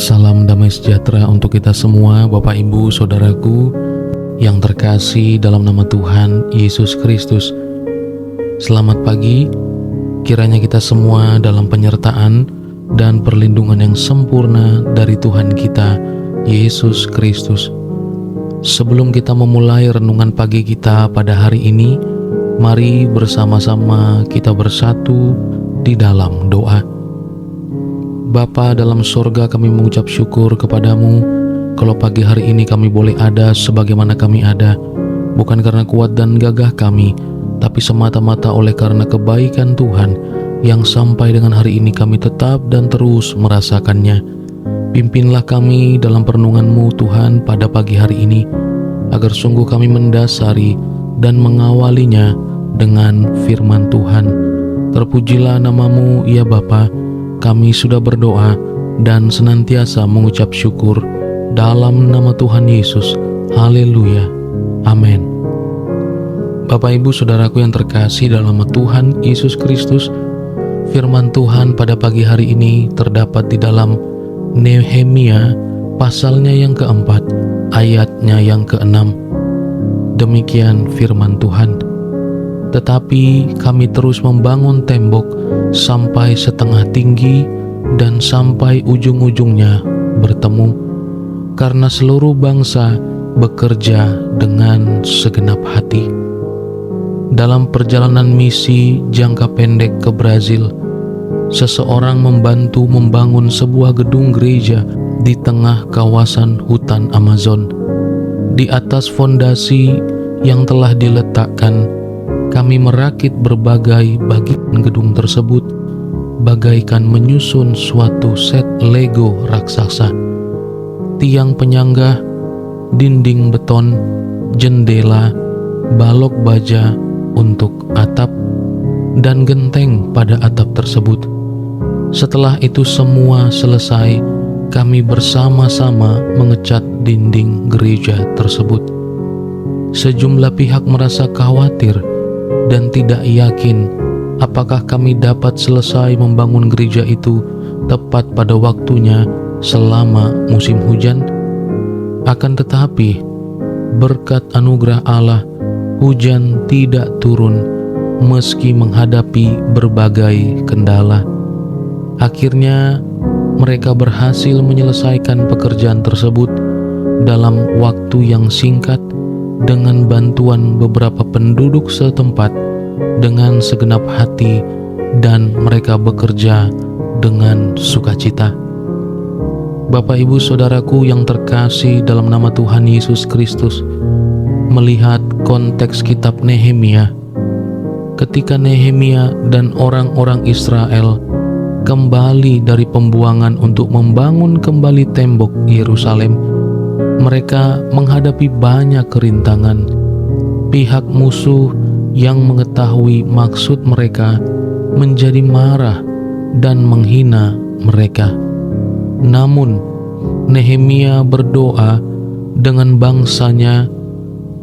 Salam damai sejahtera untuk kita semua, Bapak Ibu, Saudaraku yang terkasih dalam nama Tuhan Yesus Kristus. Selamat pagi, kiranya kita semua dalam penyertaan dan perlindungan yang sempurna dari Tuhan kita, Yesus Kristus. Sebelum kita memulai renungan pagi kita pada hari ini, mari bersama-sama kita bersatu di dalam doa. Bapa dalam sorga, kami mengucap syukur kepadamu kalau pagi hari ini kami boleh ada sebagaimana kami ada, bukan karena kuat dan gagah kami, tapi semata-mata oleh karena kebaikan Tuhan yang sampai dengan hari ini kami tetap dan terus merasakannya. Pimpinlah kami dalam perenungan-Mu Tuhan pada pagi hari ini, agar sungguh kami mendasari dan mengawalinya dengan firman Tuhan. Terpujilah nama-Mu ya Bapa. Kami sudah berdoa dan senantiasa mengucap syukur dalam nama Tuhan Yesus. Haleluya. Amin. Bapak Ibu Saudaraku yang terkasih dalam nama Tuhan Yesus Kristus, firman Tuhan pada pagi hari ini terdapat di dalam Nehemia pasalnya yang keempat, ayatnya yang keenam. Demikian firman Tuhan. Tetapi kami terus membangun tembok sampai setengah tinggi dan sampai ujung-ujungnya bertemu, karena seluruh bangsa bekerja dengan segenap hati. Dalam perjalanan misi jangka pendek ke Brazil, seseorang membantu membangun sebuah gedung gereja di tengah kawasan hutan Amazon. Di atas fondasi yang telah diletakkan, kami merakit berbagai bagian gedung tersebut bagaikan menyusun suatu set Lego raksasa. Tiang penyangga, dinding beton, jendela, balok baja untuk atap, dan genteng pada atap tersebut. Setelah itu semua selesai, kami bersama-sama mengecat dinding gereja tersebut. Sejumlah pihak merasa khawatir dan tidak yakin apakah kami dapat selesai membangun gereja itu tepat pada waktunya selama musim hujan. Akan tetapi, berkat anugerah Allah, hujan tidak turun meski menghadapi berbagai kendala. Akhirnya, mereka berhasil menyelesaikan pekerjaan tersebut dalam waktu yang singkat dengan bantuan beberapa penduduk setempat dengan segenap hati, dan mereka bekerja dengan sukacita. Bapak Ibu Saudaraku yang terkasih dalam nama Tuhan Yesus Kristus, melihat konteks kitab Nehemia, ketika Nehemia dan orang-orang Israel kembali dari pembuangan untuk membangun kembali tembok Yerusalem, mereka menghadapi banyak kerintangan. Pihak musuh yang mengetahui maksud mereka menjadi marah dan menghina mereka. Namun, Nehemia berdoa dengan bangsanya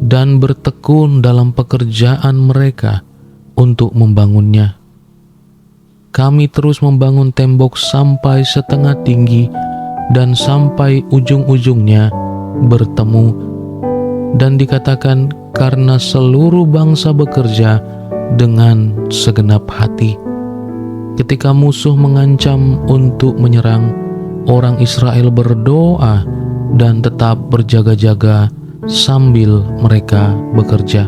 dan bertekun dalam pekerjaan mereka untuk membangunnya. Kami terus membangun tembok sampai setengah tinggi dan sampai ujung-ujungnya bertemu, dan dikatakan karena seluruh bangsa bekerja dengan segenap hati. Ketika musuh mengancam untuk menyerang, orang Israel berdoa dan tetap berjaga-jaga sambil mereka bekerja.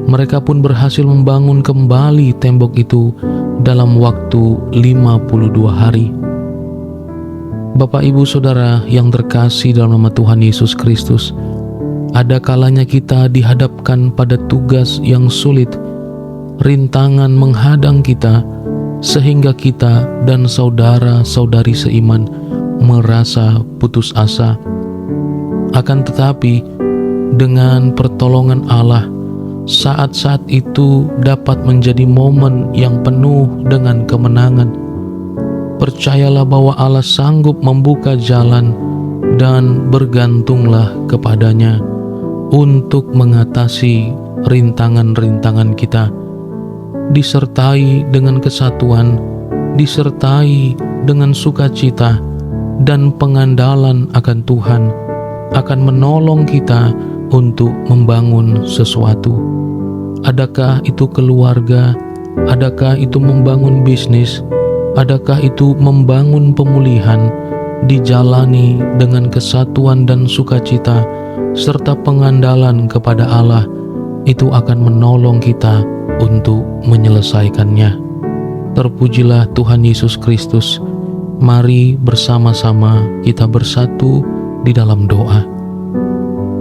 Mereka pun berhasil membangun kembali tembok itu dalam waktu 52 hari. Bapak Ibu Saudara yang terkasih dalam nama Tuhan Yesus Kristus, ada kalanya kita dihadapkan pada tugas yang sulit, rintangan menghadang kita, sehingga kita dan saudara-saudari seiman merasa putus asa. Akan tetapi, dengan pertolongan Allah, saat-saat itu dapat menjadi momen yang penuh dengan kemenangan. Percayalah bahwa Allah sanggup membuka jalan, dan bergantunglah kepadanya untuk mengatasi rintangan-rintangan kita, disertai dengan kesatuan, disertai dengan sukacita, dan pengandalan akan Tuhan akan menolong kita untuk membangun sesuatu. Adakah itu keluarga, adakah itu membangun bisnis, adakah itu membangun pemulihan, dijalani dengan kesatuan dan sukacita serta pengandalan kepada Allah, itu akan menolong kita untuk menyelesaikannya. Terpujilah Tuhan Yesus Kristus. Mari bersama-sama kita bersatu di dalam doa.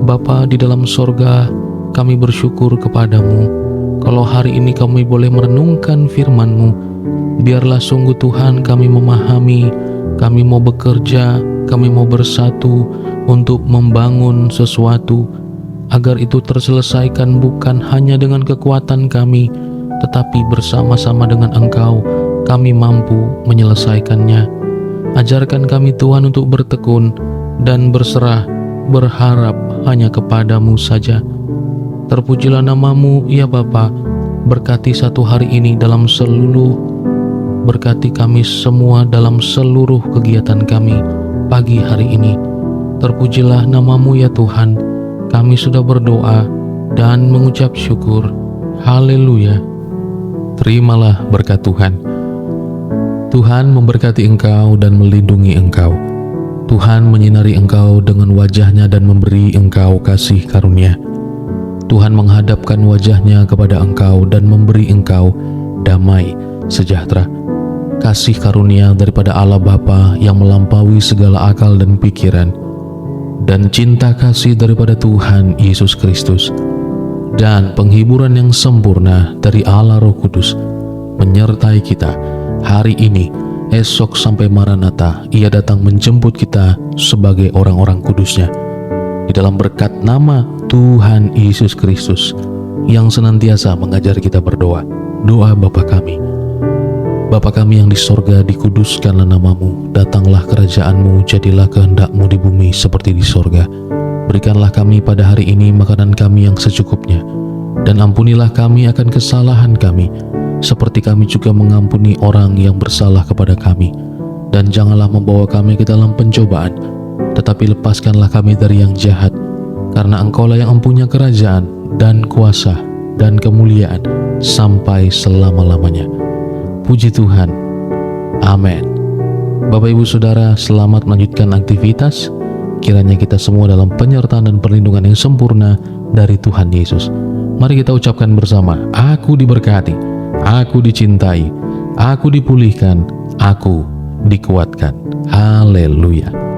Bapa di dalam sorga, kami bersyukur kepadamu kalau hari ini kami boleh merenungkan firman-Mu. Biarlah sungguh Tuhan kami memahami, kami mau bekerja, kami mau bersatu untuk membangun sesuatu, agar itu terselesaikan bukan hanya dengan kekuatan kami, tetapi bersama-sama dengan Engkau kami mampu menyelesaikannya. Ajarkan kami Tuhan untuk bertekun dan berserah, berharap hanya kepadamu saja. Terpujilah nama-Mu ya Bapa. Berkati satu hari ini dalam berkati kami semua dalam seluruh kegiatan kami pagi hari ini. Terpujilah nama-Mu ya Tuhan. Kami sudah berdoa dan mengucap syukur. Haleluya. Terimalah berkat Tuhan. Tuhan memberkati engkau dan melindungi engkau. Tuhan menyinari engkau dengan wajah-Nya dan memberi engkau kasih karunia. Tuhan menghadapkan wajah-Nya kepada engkau dan memberi engkau damai sejahtera. Kasih karunia daripada Allah Bapa yang melampaui segala akal dan pikiran, dan cinta kasih daripada Tuhan Yesus Kristus, dan penghiburan yang sempurna dari Allah Roh Kudus menyertai kita hari ini, esok sampai Maranatha. Ia datang menjemput kita sebagai orang-orang kudus-Nya. Di dalam berkat nama Tuhan Yesus Kristus yang senantiasa mengajar kita berdoa. Doa Bapa kami. Bapa kami yang di sorga, dikuduskanlah nama-Mu, datanglah kerajaan-Mu, jadilah kehendak-Mu di bumi seperti di sorga. Berikanlah kami pada hari ini makanan kami yang secukupnya, dan ampunilah kami akan kesalahan kami, seperti kami juga mengampuni orang yang bersalah kepada kami. Dan janganlah membawa kami ke dalam pencobaan, tetapi lepaskanlah kami dari yang jahat, karena Engkau-lah yang mempunyai kerajaan dan kuasa dan kemuliaan sampai selama-lamanya. Puji Tuhan. Amin. Bapak Ibu Saudara, selamat melanjutkan aktivitas. Kiranya kita semua dalam penyertaan dan perlindungan yang sempurna dari Tuhan Yesus. Mari kita ucapkan bersama, aku diberkati, aku dicintai, aku dipulihkan, aku dikuatkan. Haleluya.